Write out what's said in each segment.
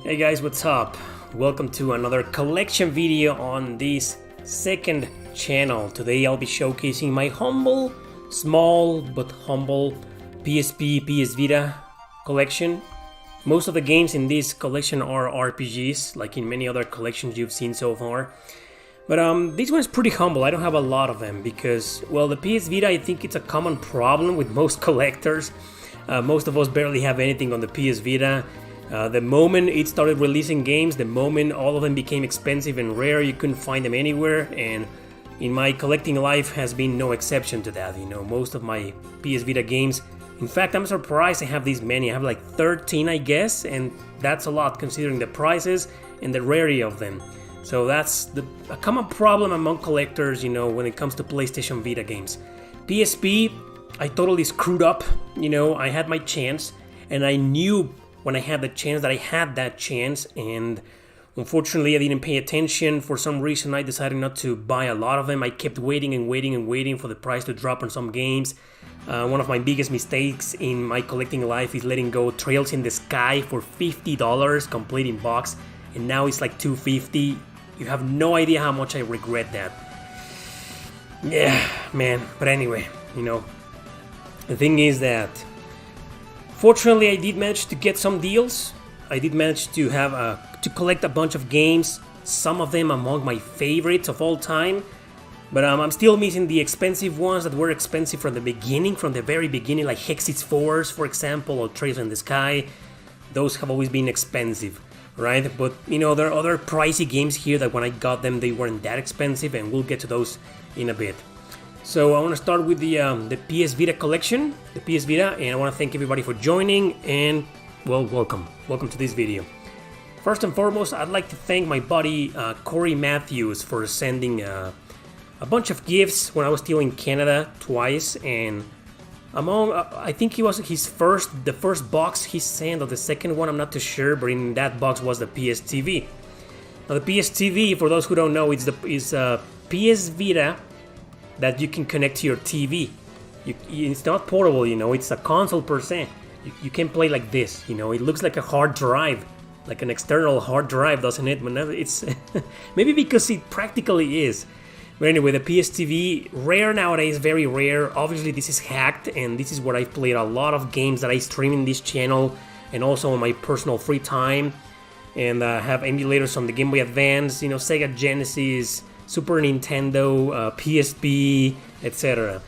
Hey guys, what's up? Welcome to another collection video on this second channel. Today I'll be showcasing my humble, small but humble PSP, PS Vita collection. Most of the games in this collection are RPGs, like in many other collections you've seen so far. But this one's pretty humble. I don't have a lot of them because, well, the PS Vita, I think it's a common problem with most collectors. Most of us barely have anything on the PS Vita. The moment it started releasing games, the moment all of them became expensive and rare, you couldn't find them anywhere, and in my collecting life has been no exception to that. You know, most of my PS Vita games, in fact, I'm surprised I have this many. I have like 13, I guess, and that's a lot considering the prices and the rarity of them. So that's a common problem among collectors, you know, when it comes to PlayStation Vita games. PSP, I totally screwed up. You know, I had my chance, and I knew when I had the chance that I had that chance, and unfortunately I didn't pay attention. For some reason I decided not to buy a lot of them. I kept waiting and waiting and waiting for the price to drop on some games. One of my biggest mistakes in my collecting life is letting go Trails in the Sky for $50 complete in box, and now it's like $250. You have no idea how much I regret that. Yeah, man. But anyway, you know, the thing is that fortunately, I did manage to get some deals. I did manage to have to collect a bunch of games, some of them among my favorites of all time. But I'm still missing the expensive ones that were expensive from the beginning, from the very beginning, like Hexy's Force, for example, or Trails in the Sky. Those have always been expensive, right? But, you know, there are other pricey games here that when I got them, they weren't that expensive, and we'll get to those in a bit. So I want to start with the PS Vita collection, the PS Vita, and I want to thank everybody for joining, and, well, welcome to this video. First and foremost, I'd like to thank my buddy Corey Matthews for sending a bunch of gifts when I was still in Canada twice, and among, I think it was the first box he sent, or the second one, I'm not too sure, but in that box was the PS TV. Now the PS TV, for those who don't know, is PS Vita that you can connect to your TV. It's not portable, you know, it's a console per se. You can play like this, you know, it looks like a hard drive, like an external hard drive, doesn't it? But it's maybe because it practically is. But anyway, the PS TV, rare nowadays, very rare. Obviously this is hacked, and this is where I've played a lot of games that I stream in this channel, and also on my personal free time, and have emulators on the Game Boy Advance, you know, Sega Genesis, Super Nintendo, PSP, etc.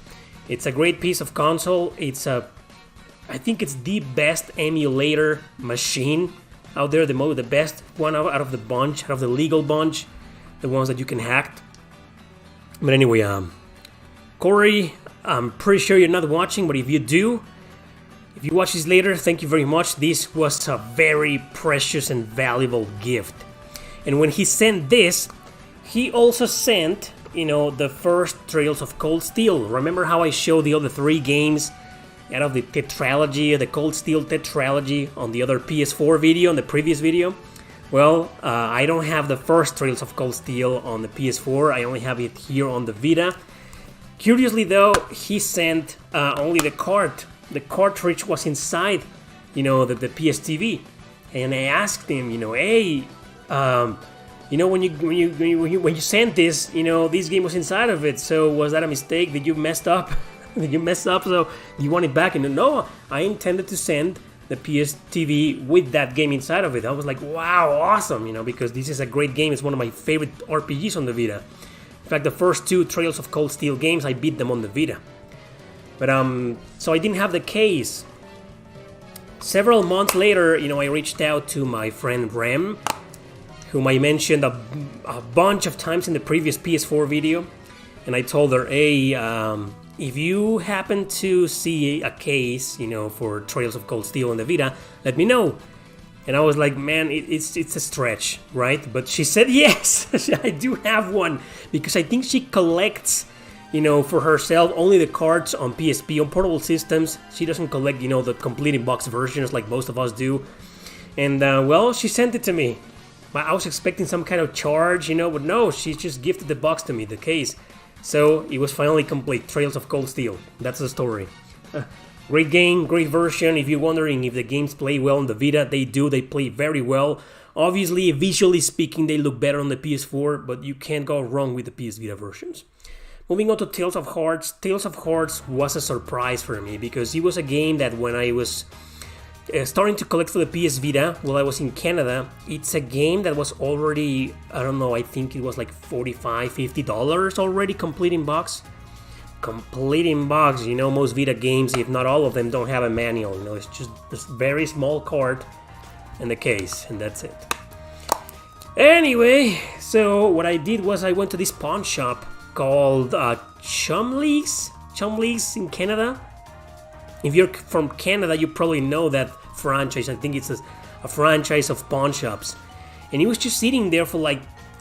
It's a great piece of console. I think it's the best emulator machine out there, the best one out of the bunch, out of the legal bunch, the ones that you can hack. But anyway, Corey, I'm pretty sure you're not watching, but if you do, if you watch this later, thank you very much. This was a very precious and valuable gift. And when he sent this, he also sent, you know, the first Trails of Cold Steel. Remember how I showed the other three games out of the tetralogy, the Cold Steel tetralogy on the other PS4 video, on the previous video? Well, I don't have the first Trails of Cold Steel on the PS4. I only have it here on the Vita. Curiously though, he sent only the card. The cartridge was inside, you know, the PS TV. And I asked him, you know, hey, you know, when you sent this, you know, this game was inside of it. So was that a mistake? Did you mess up? Did you mess up? So you want it back? And no, I intended to send the PS TV with that game inside of it. I was like, wow, awesome, you know, because this is a great game. It's one of my favorite RPGs on the Vita. In fact, the first two Trails of Cold Steel games, I beat them on the Vita. But so I didn't have the case. Several months later, you know, I reached out to my friend Rem, whom I mentioned a bunch of times in the previous PS4 video, and I told her, hey, if you happen to see a case, you know, for Trails of Cold Steel on the Vita, let me know. And I was like, man, it's a stretch, right? But she said yes, I do have one, because I think she collects, you know, for herself only the cards on PSP, on portable systems. She doesn't collect, you know, the complete in-box versions like most of us do. And, well, she sent it to me. I was expecting some kind of charge, you know, but no, she just gifted the box to me, the case. So it was finally complete, Trails of Cold Steel. That's the story. Great game, great version. If you're wondering if the games play well on the Vita, they do. They play very well. Obviously, visually speaking, they look better on the PS4, but you can't go wrong with the PS Vita versions. Moving on to Tales of Hearts. Tales of Hearts was a surprise for me because it was a game that when I was starting to collect for the PS Vita while I was in Canada, it's a game that was already, I don't know, I think it was like $45, $50 already complete in box. Complete in box, you know, most Vita games, if not all of them, don't have a manual. You know, it's just this very small card and the case, and that's it. Anyway, so what I did was I went to this pawn shop called Chumleys in Canada. If you're from Canada, you probably know that franchise. I think it's a franchise of pawn shops. And it was just sitting there for like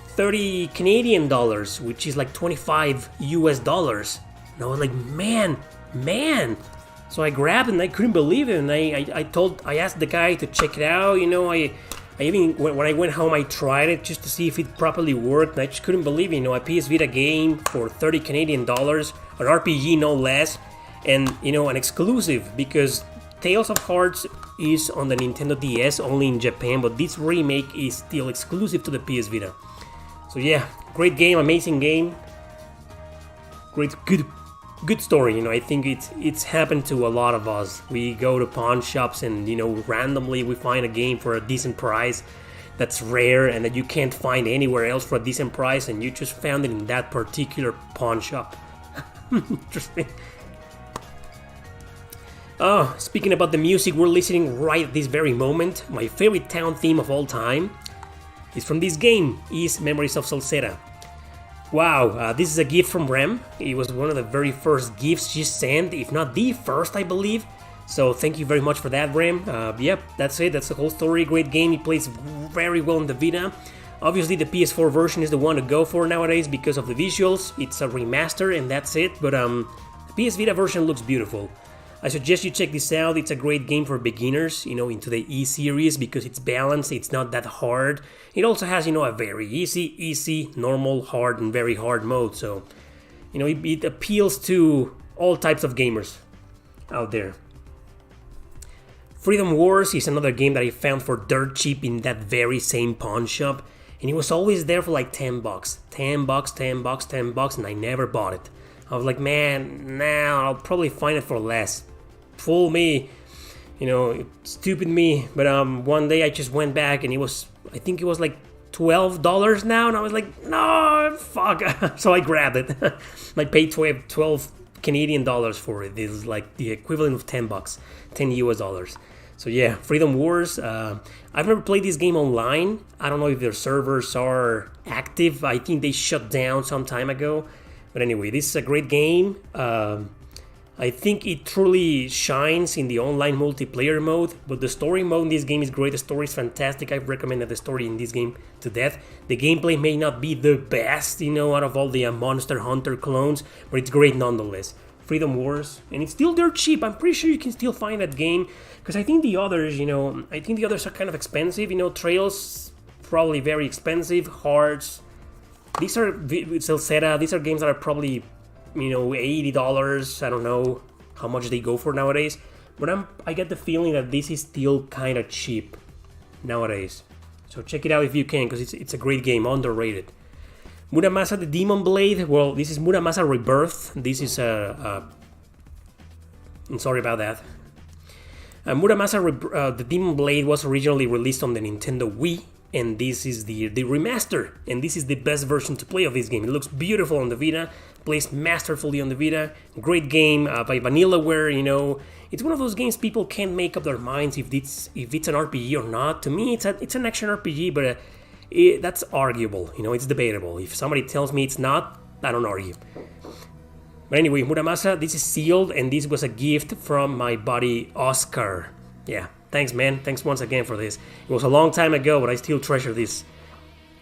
30 Canadian dollars, which is like 25 US dollars. And I was like, man. So I grabbed it and I couldn't believe it. And I asked the guy to check it out. You know, I even, when I went home, I tried it just to see if it properly worked. And I just couldn't believe it. You know, a PS Vita game for 30 Canadian dollars, an RPG no less, and, you know, an exclusive, because Tales of Hearts is on the Nintendo DS only in Japan, but this remake is still exclusive to the PS Vita. So yeah, great game, amazing game. Great, good story. You know, I think it's happened to a lot of us. We go to pawn shops and, you know, randomly we find a game for a decent price that's rare and that you can't find anywhere else for a decent price, and you just found it in that particular pawn shop. Interesting. Oh, speaking about the music we're listening right at this very moment, my favorite town theme of all time is from this game, Ys Memories of Salsera. Wow, this is a gift from Rem. It was one of the very first gifts she sent, if not the first, I believe. So thank you very much for that, Rem. Yep, that's it. That's the whole story. Great game. It plays very well on the Vita. Obviously, the PS4 version is the one to go for nowadays because of the visuals. It's a remaster, and that's it. But the PS Vita version looks beautiful. I suggest you check this out. It's a great game for beginners, you know, into the E series, because it's balanced, it's not that hard. It also has, you know, a very easy, normal, hard, and very hard mode. So, you know, it appeals to all types of gamers out there. Freedom Wars is another game that I found for dirt cheap in that very same pawn shop. And it was always there for like $10. $10, and I never bought it. I was like, man, now I'll probably find it for less. Fool me, you know, stupid me. But one day I just went back and I think it was like $12 now, and I was like, no, fuck. So I grabbed it. I paid 12 Canadian dollars for it. This is like the equivalent of $10, 10 US dollars. So yeah, Freedom Wars. I've never played this game online. I don't know if their servers are active. I think they shut down some time ago. But anyway, this is a great game. I think it truly shines in the online multiplayer mode, but the story mode in this game is great. The story is fantastic. I've recommended the story in this game to death. The gameplay may not be the best, you know, out of all the Monster Hunter clones, but it's great nonetheless. Freedom Wars, and it's still dirt cheap. I'm pretty sure you can still find that game, because I think the others, you know, are kind of expensive. You know, Trails, probably very expensive. Hearts, these are Celceta. These are games that are probably, you know, $80. I don't know how much they go for nowadays, but I get the feeling that this is still kind of cheap nowadays. So check it out if you can, because it's a great game, underrated. Muramasa the Demon Blade. Well, this is Muramasa Rebirth. This is I'm sorry about that. Muramasa the Demon Blade was originally released on the Nintendo Wii, and this is the remaster, and this is the best version to play of this game. It looks beautiful on the Vita, plays masterfully on the Vita. Great game by Vanillaware. You know, it's one of those games people can't make up their minds if it's an RPG or not. To me, it's an action RPG, but that's arguable. You know, it's debatable. If somebody tells me it's not, I don't argue. But anyway, Muramasa, this is sealed, and this was a gift from my buddy Oscar. Yeah, thanks, man. Thanks once again for this. It was a long time ago, but I still treasure this.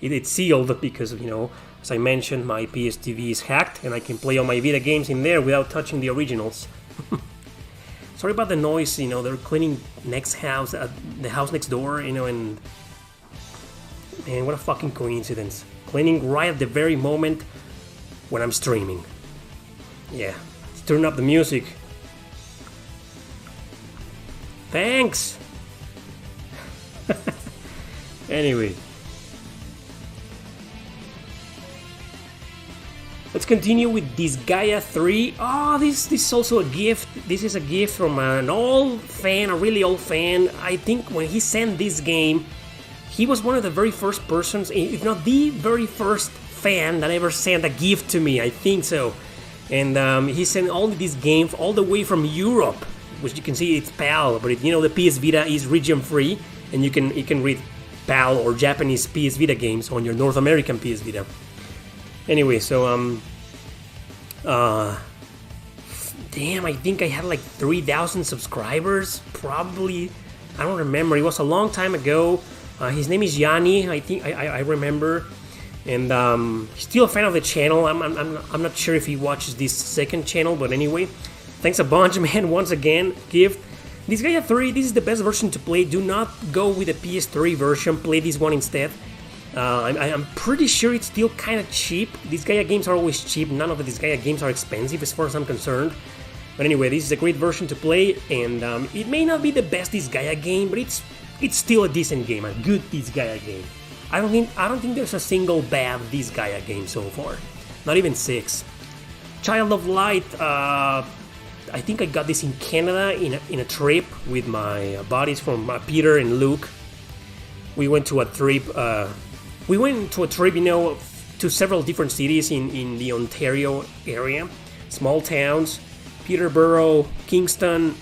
It's sealed because, you know, as I mentioned, my PS TV is hacked, and I can play all my Vita games in there without touching the originals. Sorry about the noise, you know, they're cleaning the house next door, you know, and man, what a fucking coincidence. Cleaning right at the very moment when I'm streaming. Yeah, let's turn up the music. Thanks! Anyway. Let's continue with this Gaia 3. Oh, this is also a gift. This is a gift from an old fan, a really old fan. I think when he sent this game, he was one of the very first persons, if not the very first fan that ever sent a gift to me. I think so. And he sent all these games all the way from Europe, which you can see it's PAL, but the PS Vita is region free, and you can read PAL or Japanese PS Vita games on your North American PS Vita. Anyway, so damn, I think I had like 3,000 subscribers, probably. I don't remember. It was a long time ago. His name is Yanni. I think I remember, and he's still a fan of the channel. I'm not sure if he watches this second channel, but anyway, thanks a bunch, man. Once again, gift. This Gaia 3. This is the best version to play. Do not go with the PS3 version. Play this one instead. I'm pretty sure it's still kind of cheap. These Gaia games are always cheap. None of these Gaia games are expensive as far as I'm concerned. But anyway, this is a great version to play, and it may not be the best This Gaia game, but it's still a decent game, a good This Gaia game. I don't think there's a single bad This Gaia game so far. Not even 6. Child of Light. I think I got this in Canada in a trip with my buddies from Peter and Luke. We went to a trip. To several different cities in the Ontario area, small towns, Peterborough, Kingston,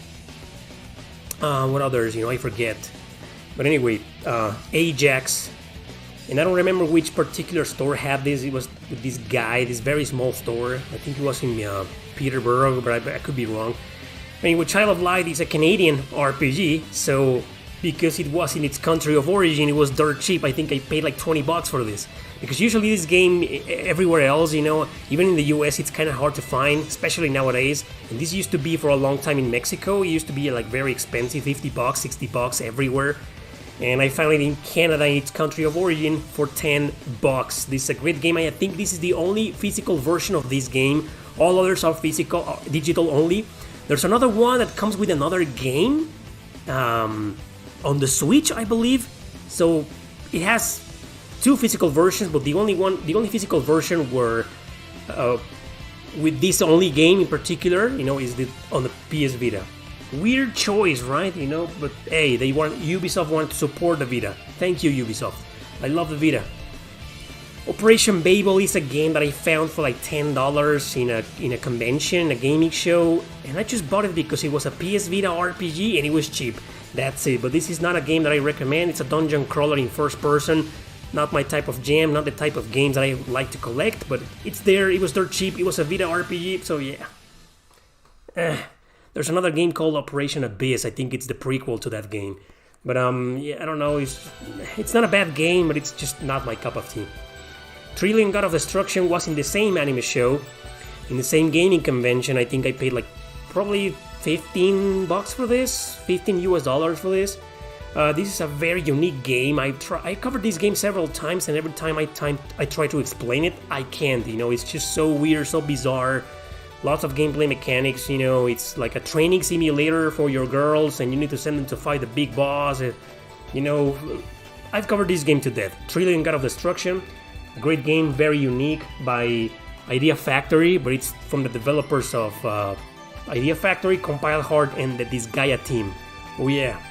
what others, I forget. But anyway, Ajax, and I don't remember which particular store had this. It was with this guy, this very small store. I think it was in Peterborough, but I could be wrong. Anyway, Child of Light is a Canadian RPG, so because it was in its country of origin, it was dirt cheap. I think I paid like $20 for this. Because usually this game, everywhere else, even in the US, it's kind of hard to find, especially nowadays. And this used to be for a long time in Mexico. It used to be like very expensive, $50, $60 everywhere. And I found it in Canada, in its country of origin, for $10. This is a great game. I think this is the only physical version of this game. All others are digital only. There's another one that comes with another game. On the Switch, I believe. So it has 2 physical versions, but the only physical version were with this only game in particular, is on the PS Vita. Weird choice, right? But hey, Ubisoft wanted to support the Vita. Thank you, Ubisoft. I love the Vita. Operation Babel is a game that I found for like $10 in a convention, a gaming show, and I just bought it because it was a PS Vita RPG and it was cheap. That's it, but this is not a game that I recommend. It's a dungeon crawler in first person. Not my type of jam, not the type of games that I like to collect, but it's there, it was dirt cheap, it was a Vita RPG, so yeah. There's another game called Operation Abyss. I think it's the prequel to that game. But yeah, I don't know, it's not a bad game, but it's just not my cup of tea. Trillion God of Destruction was in the same anime show, in the same gaming convention. I think I paid like probably $15 for this, $15 for this. This is a very unique game. I covered this game several times, and every time I try to explain it, I can't. It's just so weird, so bizarre. Lots of gameplay mechanics. It's like a training simulator for your girls, and you need to send them to fight the big boss. I've covered this game to death. Trillion God of Destruction, a great game, very unique, by Idea Factory, but it's from the developers of Idea Factory, Compile Hard, and the Disgaea team. Oh yeah.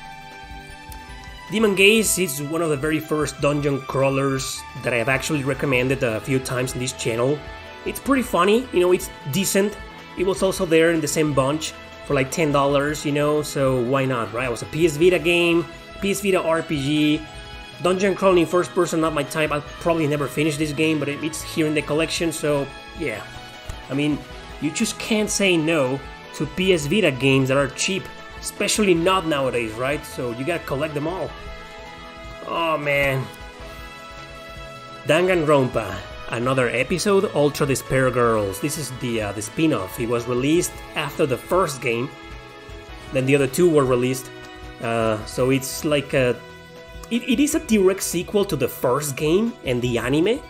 Demon Gaze is one of the very first dungeon crawlers that I have actually recommended a few times in this channel. It's pretty funny, it's decent. It was also there in the same bunch for like $10, so why not, right? It was a PS Vita game, PS Vita RPG, dungeon crawling in first person, not my type. I'll probably never finish this game, but it's here in the collection, so yeah. I mean, you just can't say no to PS Vita games that are cheap, especially not nowadays, right? So you gotta collect them all. Oh man. Danganronpa, another episode, Ultra Despair Girls. This is the spin-off. It was released after the first game, then the other two were released. So it's like it is a direct sequel to the first game and the anime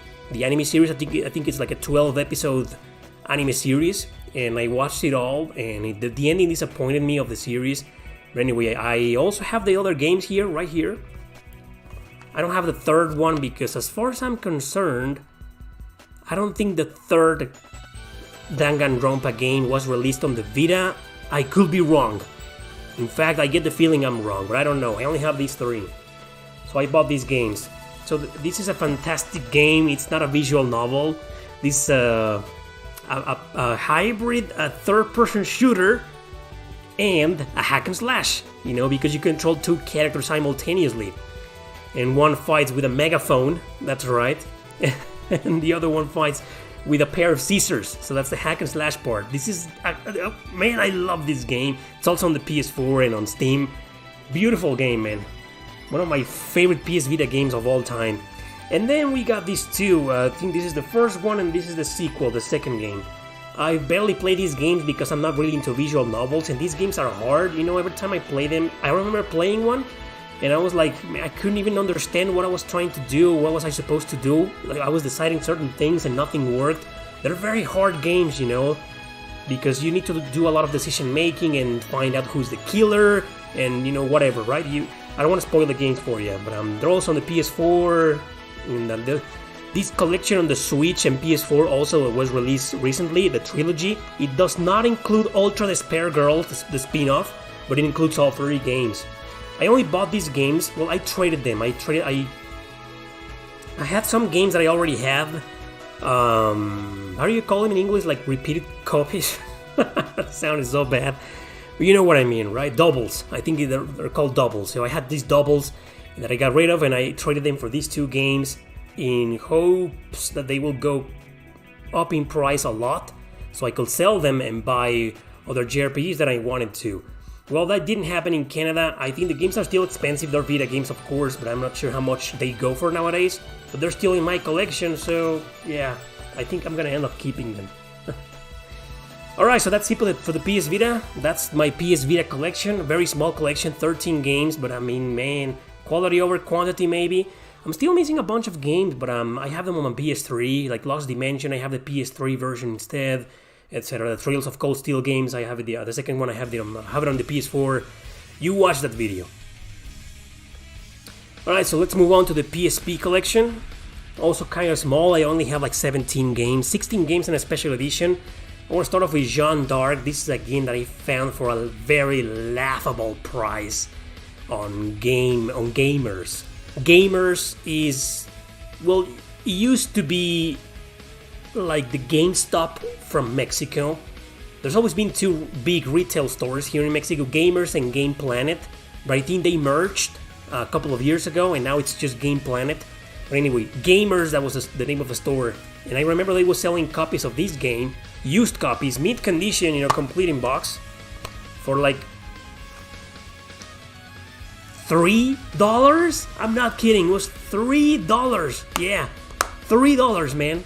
series. I think it's like a 12-episode anime series, and I watched it all, and the ending disappointed me of the series. But anyway, I also have the other games here, right here. I don't have the third one because as far as I'm concerned, I don't think the third Danganronpa game was released on the Vita. I could be wrong. In fact, I get the feeling I'm wrong, but I don't know. I only have these 3. So I bought these games. So this is a fantastic game. It's not a visual novel. This a hybrid, a third-person shooter, and a hack and slash. You know, because you control 2 characters simultaneously, and one fights with a megaphone. That's right, and the other one fights with a pair of scissors. So that's the hack and slash part. This is man, I love this game. It's also on the PS4 and on Steam. Beautiful game, man. One of my favorite PS Vita games of all time. And then we got these 2. I think this is the first one and this is the sequel, the second game. I barely play these games because I'm not really into visual novels, and these games are hard. You know, every time I play them, I remember playing one and I was like, man, I couldn't even understand what I was trying to do. What was I supposed to do? Like, I was deciding certain things and nothing worked. They're very hard games, you know, because you need to do a lot of decision making and find out who's the killer and, you know, whatever, right? I don't want to spoil the games for you, but they're also on the PS4. And this collection on the Switch and PS4 also was released recently, the trilogy. It does not include Ultra Despair Girls, the spin-off, but it includes all 3 games. I only bought these games, well, I traded them. I had some games that I already have. How do you call them in English? Like repeated copies? That sounded so bad. But you know what I mean, right? Doubles. I think they're called doubles. So I had these doubles that I got rid of and I traded them for these 2 games in hopes that they will go up in price a lot so I could sell them and buy other JRPGs that I wanted to. Well, that didn't happen in Canada. I think the games are still expensive. They're Vita games, of course, but I'm not sure how much they go for nowadays. But they're still in my collection, so yeah, I think I'm gonna end up keeping them. Alright, so that's it for the PS Vita. That's my PS Vita collection. Very small collection, 13 games, but I mean, man, quality over quantity maybe. I'm still missing a bunch of games, but I have them on my PS3, like Lost Dimension. I have the PS3 version instead, etc. The Trails of Cold Steel games, I have it. The second one, I have it on the PS4. You watch that video. Alright, so let's move on to the PSP collection. Also kind of small. I only have like 17 games, 16 games in a special edition. I want to start off with Jeanne d'Arc. This is a game that I found for a very laughable price on Gamers. Gamers is, well, it used to be like the GameStop from Mexico. There's always been 2 big retail stores here in Mexico, Gamers and Game Planet, but I think they merged a couple of years ago and now it's just Game Planet. But anyway, Gamers, that was the name of the store, and I remember they were selling copies of this game, used copies, mint condition, you know, complete in box, for like $3? I'm not kidding, it was $3. Yeah, $3, man.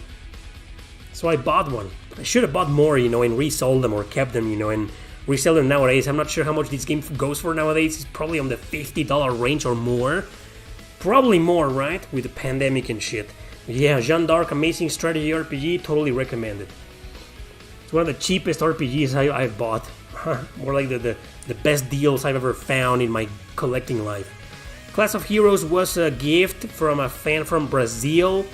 So I bought one. I should have bought more, you know, and resold them or kept them, you know, and resell them nowadays. I'm not sure how much this game goes for nowadays. It's probably on the $50 range or more. Probably more, right? With the pandemic and shit. But yeah, Jeanne d'Arc, amazing strategy RPG, totally recommended. It's one of the cheapest RPGs I've bought. More like the best deals I've ever found in my collecting life. Class of Heroes was a gift from a fan from Brazil.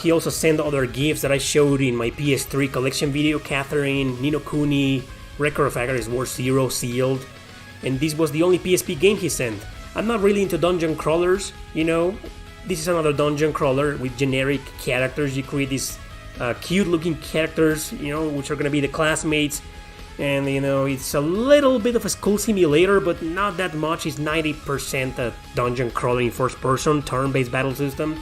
He also sent other gifts that I showed in my PS3 collection video. Catherine, Ni no Kuni, Record of Agar's War Zero sealed. And this was the only PSP game he sent. I'm not really into dungeon crawlers, you know. This is another dungeon crawler with generic characters. You create these cute looking characters, you know, which are going to be the classmates. And, you know, it's a little bit of a school simulator, but not that much. It's 90% a dungeon crawling first person, turn-based battle system.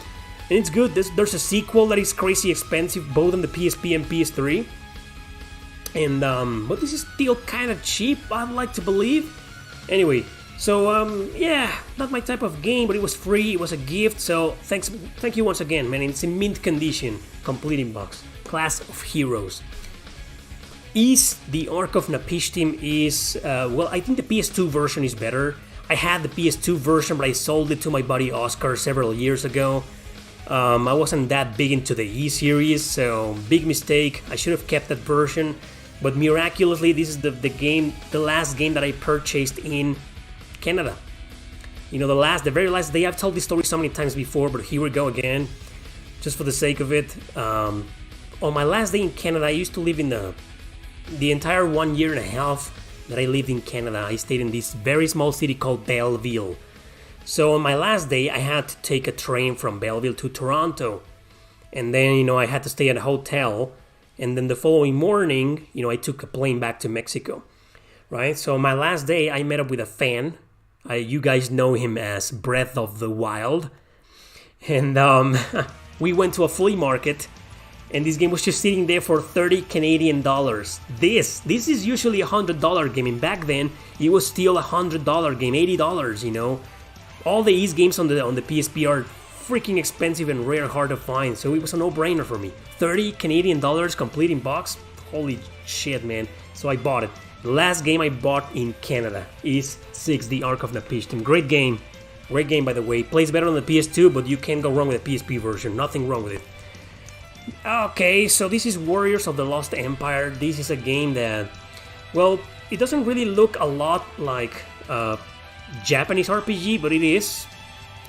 And it's good. There's a sequel that is crazy expensive, both on the PSP and PS3. And, but this is still kind of cheap, I'd like to believe. Anyway, so, yeah, not my type of game, but it was free, it was a gift, so thank you once again, man. It's in mint condition, complete in box. Class of Heroes. Ys, the Arc of Napishtim is, well, I think the PS2 version is better. I had the PS2 version, but I sold it to my buddy Oscar several years ago. I wasn't that big into the Ys series, so big mistake. I should have kept that version, but miraculously, this is the last game that I purchased in Canada. You know, the very last day. I've told this story so many times before, but here we go again, just for the sake of it. On my last day in Canada, I used to live in the entire 1 year and a half that I lived in Canada. I stayed in this very small city called Belleville. So on my last day, I had to take a train from Belleville to Toronto. And then, you know, I had to stay at a hotel. And then the following morning, you know, I took a plane back to Mexico. Right? So on my last day, I met up with a fan. You guys know him as Breath of the Wild. And we went to a flea market. And this game was just sitting there for 30 Canadian dollars. This is usually a $100 game, and back then it was still a $100 game, $80, you know. All the Ys games on the PSP are freaking expensive and rare, hard to find, so it was a no-brainer for me. 30 Canadian dollars complete in box? Holy shit, man. So I bought it. The last game I bought in Canada is 6, The Ark of Napishtim. Great game. Great game, by the way. Plays better on the PS2, but you can't go wrong with the PSP version. Nothing wrong with it. Okay, so this is Warriors of the Lost Empire. This is a game that, well, it doesn't really look a lot like Japanese RPG, but it is,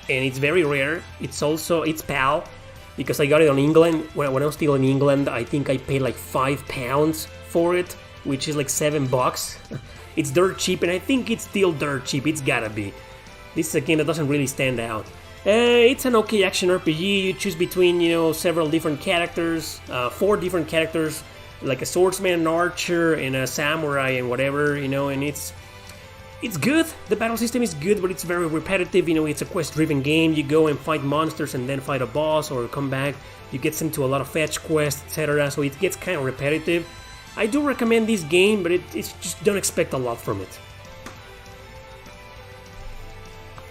and it's very rare. It's PAL, because I got it on England. When I was still in England, I think I paid like £5 for it, which is like $7. It's dirt cheap, and I think it's still dirt cheap. It's gotta be. This is a game that doesn't really stand out. It's an okay action RPG. You choose between, you know, several different characters, 4 different characters, like a swordsman, an archer, and a samurai, and whatever, you know, and it's good. The battle system is good, but it's very repetitive. You know, it's a quest-driven game. You go and fight monsters and then fight a boss or come back. You get sent to a lot of fetch quests, etc. So it gets kind of repetitive. I do recommend this game, but it's just don't expect a lot from it.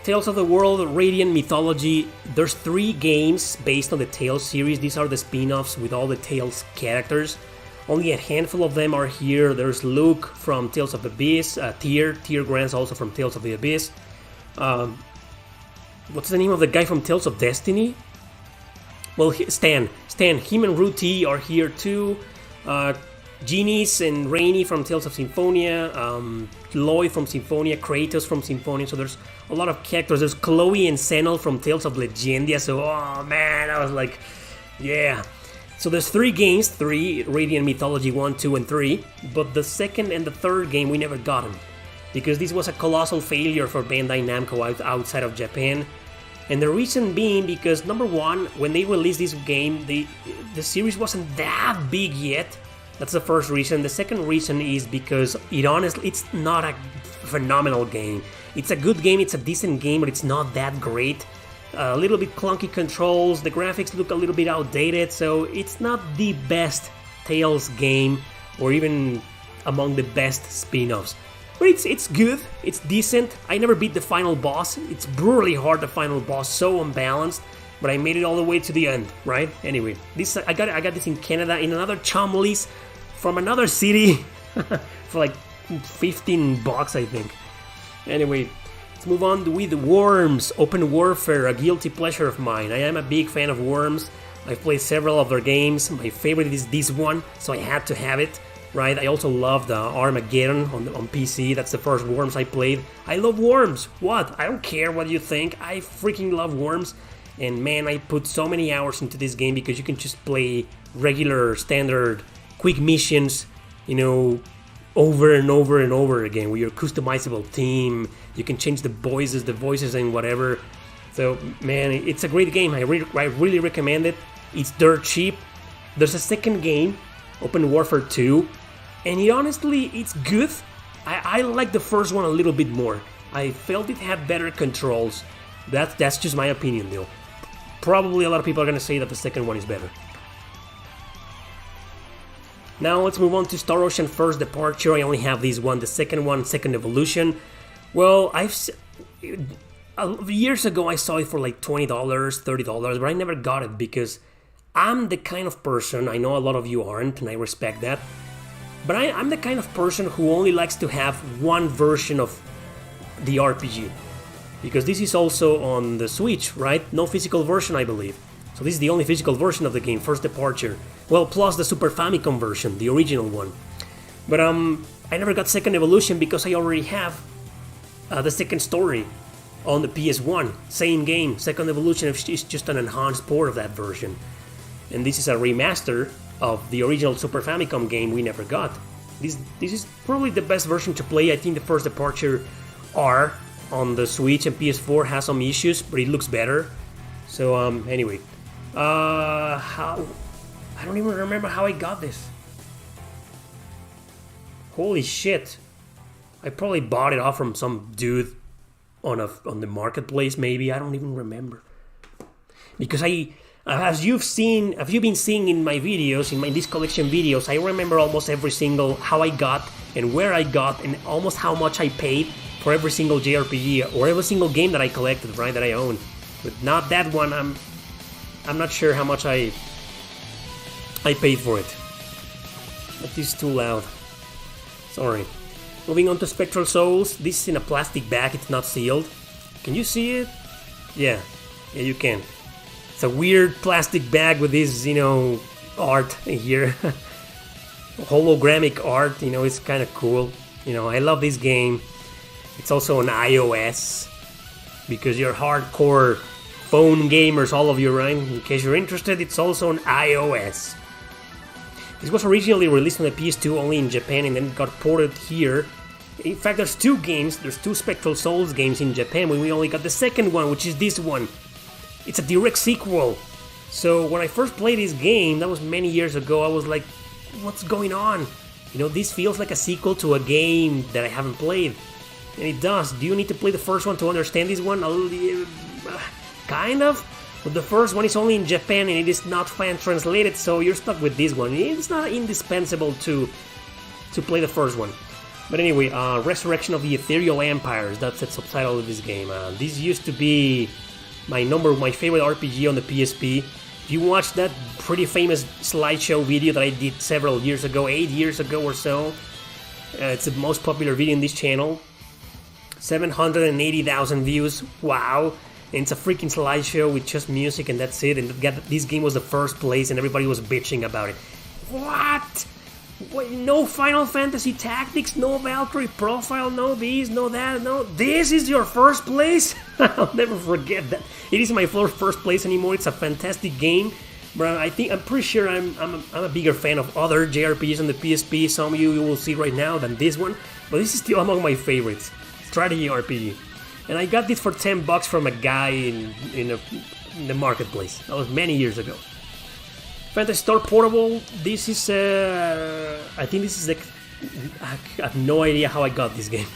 Tales of the World, Radiant Mythology. There's 3 games based on the Tales series. These are the spin-offs with all the Tales characters. Only a handful of them are here. There's Luke from Tales of the Abyss, Tyr Grant's also from Tales of the Abyss. What's the name of the guy from Tales of Destiny? Well, Stan, him and Ruti are here too. Genies and Rainy from Tales of Symphonia, Lloyd from Symphonia, Kratos from Symphonia, so there's a lot of characters. There's Chloe and Xenol from Tales of Legendia, so oh man, I was like, yeah. So there's 3 games, 3, Radiant Mythology 1, 2, and 3, but the second and the third game we never got them, because this was a colossal failure for Bandai Namco outside of Japan. And the reason being because, number one, when they released this game, the series wasn't that big yet. That's the first reason. The second reason is because it's not a phenomenal game. It's a good game, it's a decent game, but it's not that great. A little bit clunky controls, the graphics look a little bit outdated, so it's not the best Tales game, or even among the best spin-offs. But it's good, it's decent. I never beat the final boss. It's brutally hard, the final boss, so unbalanced. But I made it all the way to the end, right? Anyway, I got this in Canada in another Chomleys from another city for like $15, I think. Anyway, let's move on with Worms, Open Warfare, a guilty pleasure of mine. I am a big fan of Worms. I've played several of their games. My favorite is this one, so I had to have it, right? I also loved Armageddon on PC. That's the first Worms I played. I love Worms. What? I don't care what you think. I freaking love Worms. And man, I put so many hours into this game because you can just play regular, standard, quick missions, you know, over and over and over again with your customizable team. You can change the voices and whatever. So man, it's a great game. I really recommend it. It's dirt cheap. There's a second game, Open Warfare 2, and it's good. I like the first one a little bit more. I felt it had better controls. That's just my opinion though. Probably a lot of people are going to say that the second one is better. Now let's move on to Star Ocean First Departure. I only have this one, the second one, Second Evolution. Well, years ago I saw it for like $20, $30, but I never got it because I'm the kind of person, I know a lot of you aren't, and I respect that, but I'm the kind of person who only likes to have one version of the RPG. Because this is also on the Switch, right? No physical version, I believe. So this is the only physical version of the game, First Departure. Well, plus the Super Famicom version, the original one. But I never got Second Evolution because I already have the second story. on the PS1. Same game. Second Evolution is just an enhanced port of that version. And this is a remaster of the original Super Famicom game we never got. This is probably the best version to play. I think the first Departure R on the Switch and PS4 has some issues, but it looks better. So anyway, I don't even remember how I got this. Holy shit! I probably bought it off from some dude on the marketplace. Maybe I don't even remember, because as you've been seeing in my videos, in these collection videos, I remember almost every single how I got and where I got and almost how much I paid for every single JRPG or every single game that I collected, right, that I own. But not that one. I'm not sure how much I paid for it. But this is too loud. Sorry. Moving on to Spectral Souls. This is in a plastic bag. It's not sealed. Can you see it? Yeah, you can. It's a weird plastic bag with this, art here. Hologramic art, it's kind of cool. I love this game. It's also on iOS, because you're hardcore phone gamers, all of you, right? In case you're interested, it's also on iOS. This was originally released on the PS2 only in Japan, and then got ported here. In fact, there's two Spectral Souls games in Japan, when we only got the second one, which is this one. It's a direct sequel. So when I first played this game, that was many years ago, I was like, what's going on? This feels like a sequel to a game that I haven't played. And it does. Do you need to play the first one to understand this one? Kind of. But the first one is only in Japan and it is not fan translated, so you're stuck with this one. It's not indispensable to play the first one. But anyway, Resurrection of the Ethereal Empires, that's the subtitle of this game. This used to be my favorite RPG on the PSP. If you watch that pretty famous slideshow video that I did several years ago, 8 years ago or so, it's the most popular video in this channel. 780,000 views, wow. And it's a freaking slideshow with just music and that's it. And this game was the first place and everybody was bitching about it. What? No Final Fantasy Tactics, no Valkyrie Profile, no this, no that, no... This is your first place? I'll never forget that. It isn't my first place anymore. It's a fantastic game. But I'm pretty sure I'm a bigger fan of other JRPGs on the PSP. Some of you will see right now than this one. But this is still among my favorites. Strategy RPG. And I got this for $10 from a guy in the marketplace. That was many years ago. Phantasy Star Portable. This is I think this is I have no idea how I got this game.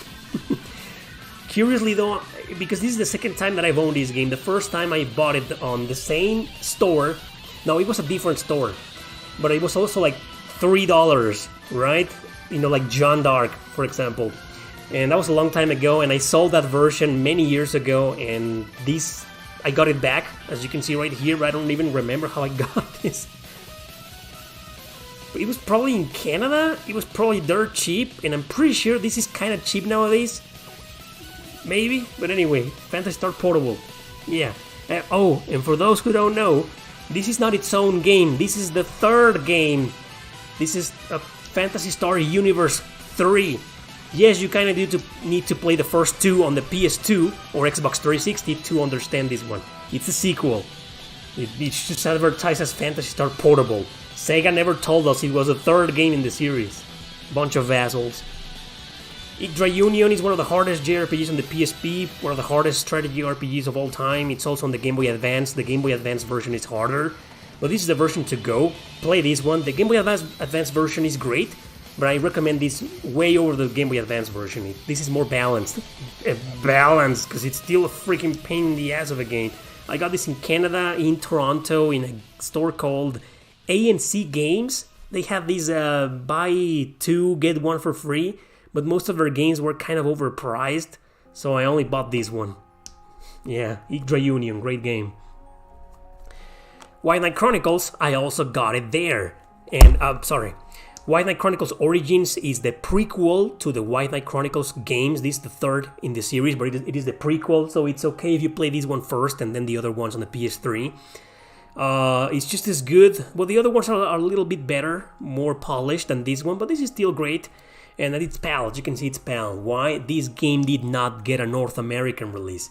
Curiously though, because this is the second time that I've owned this game. The first time I bought it on the same store. No, it was a different store, but it was also like $3, right? Like John Dark, for example. And that was a long time ago, and I sold that version many years ago, and I got it back, as you can see right here. I don't even remember how I got this. But it was probably in Canada, it was probably dirt cheap, and I'm pretty sure this is kind of cheap nowadays. Maybe, but anyway, Phantasy Star Portable. Yeah. And for those who don't know, this is not its own game, this is the third game. This is a Phantasy Star Universe 3. Yes, you kind of need to play the first two on the PS2 or Xbox 360 to understand this one. It's a sequel. It's just advertised as Phantasy Star Portable. Sega never told us it was a third game in the series. Bunch of assholes. Yggdra Union is one of the hardest JRPGs on the PSP, one of the hardest strategy RPGs of all time. It's also on the Game Boy Advance. The Game Boy Advance version is harder, but this is the version to go. Play this one. The Game Boy Advance version is great, but I recommend this way over the Game Boy Advance version. This is more balanced. Balanced, because it's still a freaking pain in the ass of a game. I got this in Canada, in Toronto, in a store called A&C Games. They have these buy two, get one for free, but most of their games were kind of overpriced, so I only bought this one. Yeah, Yggdra Union, great game. White Knight Chronicles, I also got it there. And, White Knight Chronicles Origins is the prequel to the White Knight Chronicles games. This is the third in the series, but it is the prequel, so it's okay if you play this one first and then the other ones on the PS3. It's just as good. Well, the other ones are a little bit better, more polished than this one, but this is still great. And it's PAL, as you can see, it's PAL. Why? This game did not get a North American release.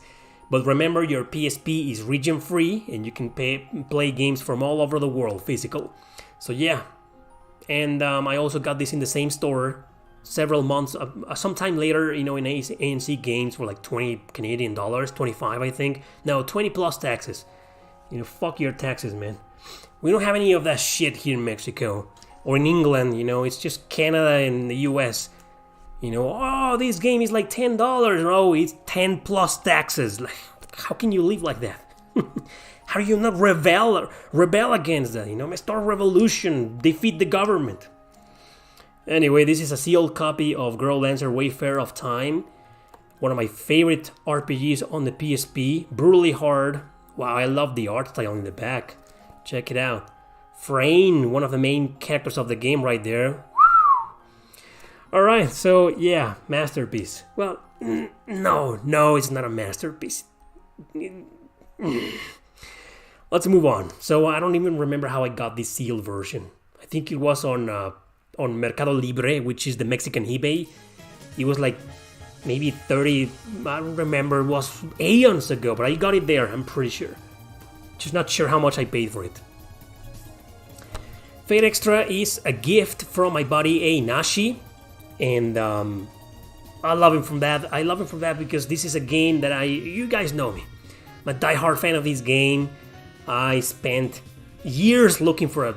But remember, your PSP is region free and you can play games from all over the world physical. So yeah, and I also got this in the same store several months, sometime later, in ANC games for like 20 Canadian dollars, 25 I think. No, 20 plus taxes. Fuck your taxes, man. We don't have any of that shit here in Mexico. Or in England, it's just Canada and the US. Oh, this game is like $10. Oh, it's 10 plus taxes. Like, how can you live like that? How do you not rebel against that? Start a revolution, defeat the government. Anyway, this is a sealed copy of Girl Dancer Wayfarer of Time. One of my favorite RPGs on the PSP. Brutally hard. Wow, I love the art style in the back. Check it out. Frayne, one of the main characters of the game right there. Alright, so yeah, masterpiece. Well, no, it's not a masterpiece. Let's move on. So I don't even remember how I got this sealed version. I think it was on Mercado Libre, which is the Mexican eBay. It was like maybe 30, I don't remember, it was aeons ago, but I got it there, I'm pretty sure. Just not sure how much I paid for it. Fate Extra is a gift from my buddy Nashi, and I love him from that. I love him from that because this is a game that you guys know me. I'm a diehard fan of this game. I spent years looking for a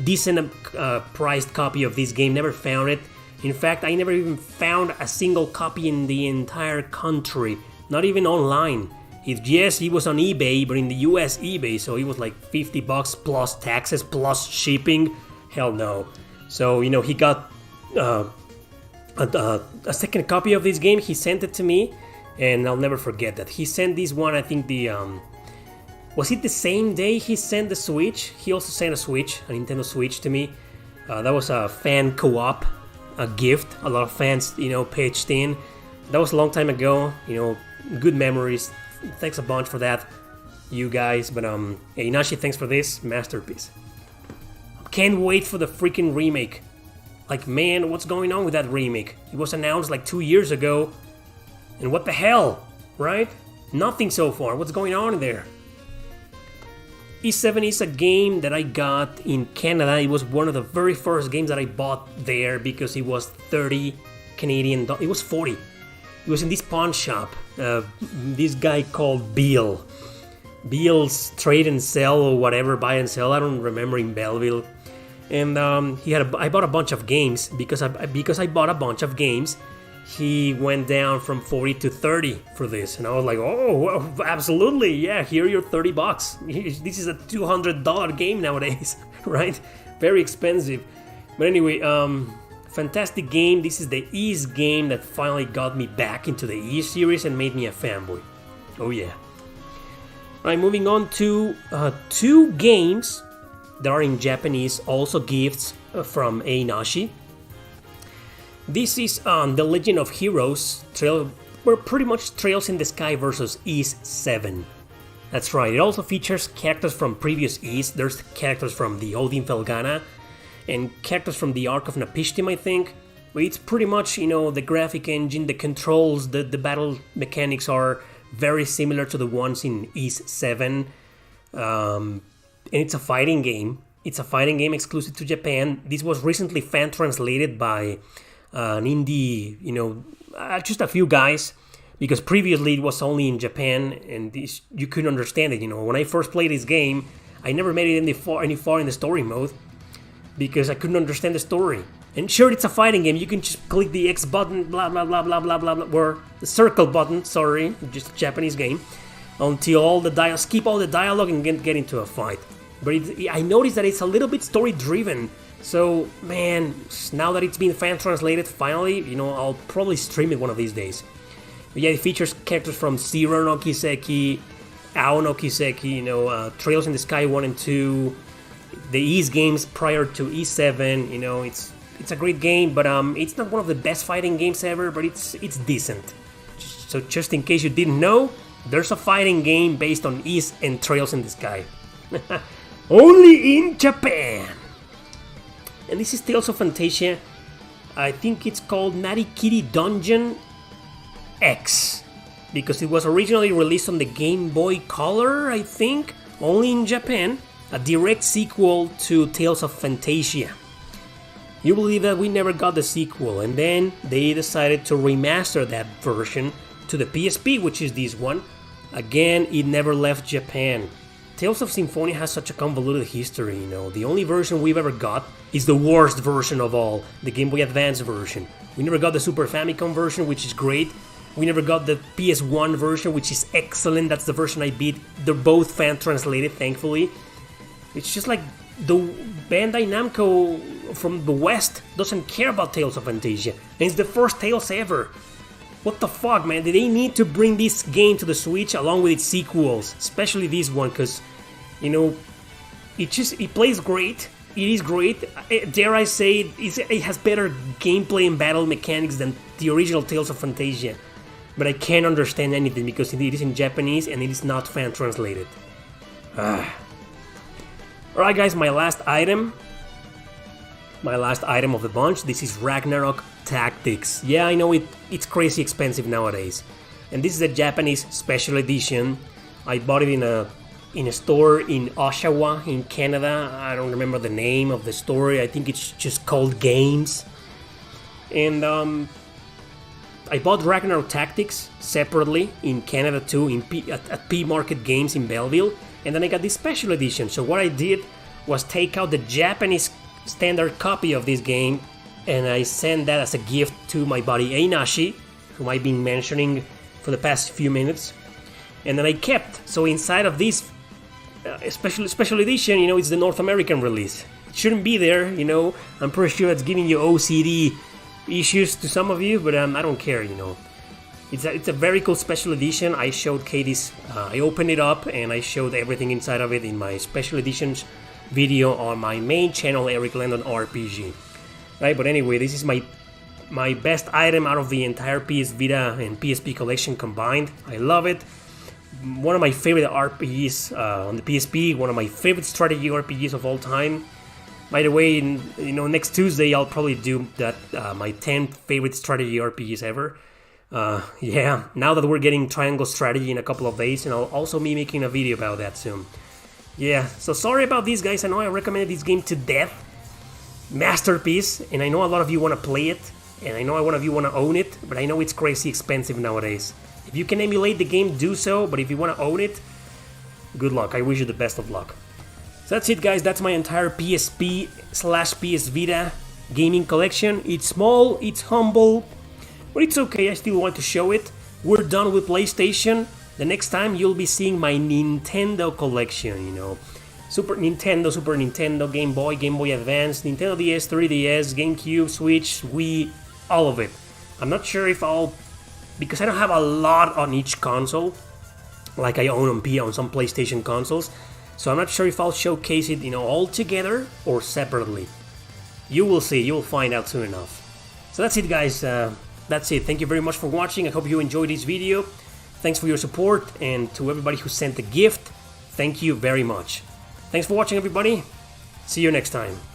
decent priced copy of this game, never found it. In fact, I never even found a single copy in the entire country, not even online. Yes, he was on eBay, but in the US eBay, so it was like $50 plus taxes plus shipping. Hell no. So, he got a second copy of this game. He sent it to me, and I'll never forget that. He sent this one, I think was it the same day he sent the Switch? He also sent a Nintendo Switch to me. That was a fan co-op, a gift. A lot of fans, pitched in. That was a long time ago, good memories. Thanks a bunch for that, you guys. But hey, Nashi, thanks for this masterpiece. Can't wait for the freaking remake. Like, man, what's going on with that remake? It was announced like 2 years ago, and what the hell, right? Nothing so far. What's going on there? E7 is a game that I got in Canada. It was one of the very first games that I bought there because it was 30 Canadian dollars. It was 40. It was in this pawn shop. This guy called Beal's Trade and Sell or whatever, buy and sell. I don't remember, in Belleville. And I bought a bunch of games because I bought a bunch of games. He went down from 40 to 30 for this, and I was like, oh, absolutely, yeah. Here are your $30. This is a $200 game nowadays, right? Very expensive. But anyway, fantastic game. This is the Ys game that finally got me back into the Ys series and made me a fanboy. Oh yeah. Alright, moving on to 2 games that are in Japanese, also gifts from Nashi. This is The Legend of Heroes, pretty much Trails in the Sky versus Ys 7. That's right, it also features characters from previous Ys. There's characters from the Odin Felgana and characters from the Ark of Napishtim, I think. But it's pretty much, the graphic engine, the controls, the battle mechanics are very similar to the ones in Ys 7. And it's a fighting game. It's a fighting game exclusive to Japan. This was recently fan translated by an indie, just a few guys, because previously it was only in Japan and you couldn't understand it. When I first played this game, I never made it any far in the story mode because I couldn't understand the story. And sure, it's a fighting game. You can just click the X button, blah blah blah blah blah blah, or the circle button. Sorry, just a Japanese game. Until skip all the dialogue and get into a fight. But I noticed that it's a little bit story driven. So, man, now that it's been fan translated, finally, I'll probably stream it one of these days. But yeah, it features characters from Zero no Kiseki, Ao no Kiseki, Trails in the Sky 1 and 2, the Ys games prior to Ys 7. It's a great game, but it's not one of the best fighting games ever, but it's decent. So just in case you didn't know, there's a fighting game based on Ys and Trails in the Sky. Only in Japan! And this is Tales of Fantasia. I think it's called Narikiri Dungeon X. because it was originally released on the Game Boy Color, I think, only in Japan, a direct sequel to Tales of Fantasia. You believe that we never got the sequel, and then they decided to remaster that version to the PSP, which is this one. Again, it never left Japan. Tales of Symphonia has such a convoluted history, you know. The only version we've ever got is the worst version of all, the Game Boy Advance version. We never got the Super Famicom version, which is great. We never got the PS1 version, which is excellent. That's the version I beat. They're both fan-translated, thankfully. It's just like the Bandai Namco from the West doesn't care about Tales of Fantasia. And it's the first Tales ever. What the fuck, man? Did they need to bring this game to the Switch along with its sequels? Especially this one, because, you know, it plays great. It is great. Dare I say, it has better gameplay and battle mechanics than the original Tales of Fantasia. But I can't understand anything because it is in Japanese and it is not fan-translated. Alright guys, my last item of the bunch. This is Ragnarok Tactics. Yeah, I know it's crazy expensive nowadays. And this is a Japanese special edition. I bought it in a store in Oshawa in Canada. I don't remember the name of the store. I think it's just called Games. And I bought Ragnarok Tactics separately in Canada too, at P Market Games in Belleville. And then I got this special edition. So what I did was take out the Japanese standard copy of this game, and I sent that as a gift to my buddy Einashi, whom I've been mentioning for the past few minutes. And then I kept, so inside of this special edition, you know, it's the North American release. It shouldn't be there, you know. I'm pretty sure that's giving you OCD issues to some of you, but I don't care, you know. It's a very cool special edition. I showed Katie's, I opened it up and I showed everything inside of it in my special editions video on my main channel, Erick Landon RPG. Right, but anyway, this is my best item out of the entire PS Vita and PSP collection combined. I love it. One of my favorite RPGs on the PSP, one of my favorite strategy RPGs of all time. By the way, you know, next Tuesday I'll probably do that my 10 favorite strategy RPGs ever. Yeah, now that we're getting Triangle Strategy in a couple of days, and I'll also be making a video about that soon. Yeah, so sorry about these guys. I know I recommended this game to death. Masterpiece, and I know a lot of you want to play it, and I know a lot of you want to own it, but I know it's crazy expensive nowadays. If you can emulate the game, do so, but if you want to own it, good luck. I wish you the best of luck. So that's it, guys. That's my entire PSP/PS Vita gaming collection. It's small, it's humble, but it's okay. I still want to show it. We're done with PlayStation. The next time you'll be seeing my Nintendo collection, you know. Super Nintendo, Game Boy Advance, Nintendo DS, 3DS, GameCube, Switch, Wii, all of it. I'm not sure if because I don't have a lot on each console, like I own on some PlayStation consoles, so I'm not sure if I'll showcase it, you know, all together or separately. You will see, you will find out soon enough. So that's it, guys. That's it. Thank you very much for watching. I hope you enjoyed this video. Thanks for your support, and to everybody who sent the gift, thank you very much. Thanks for watching, everybody. See you next time.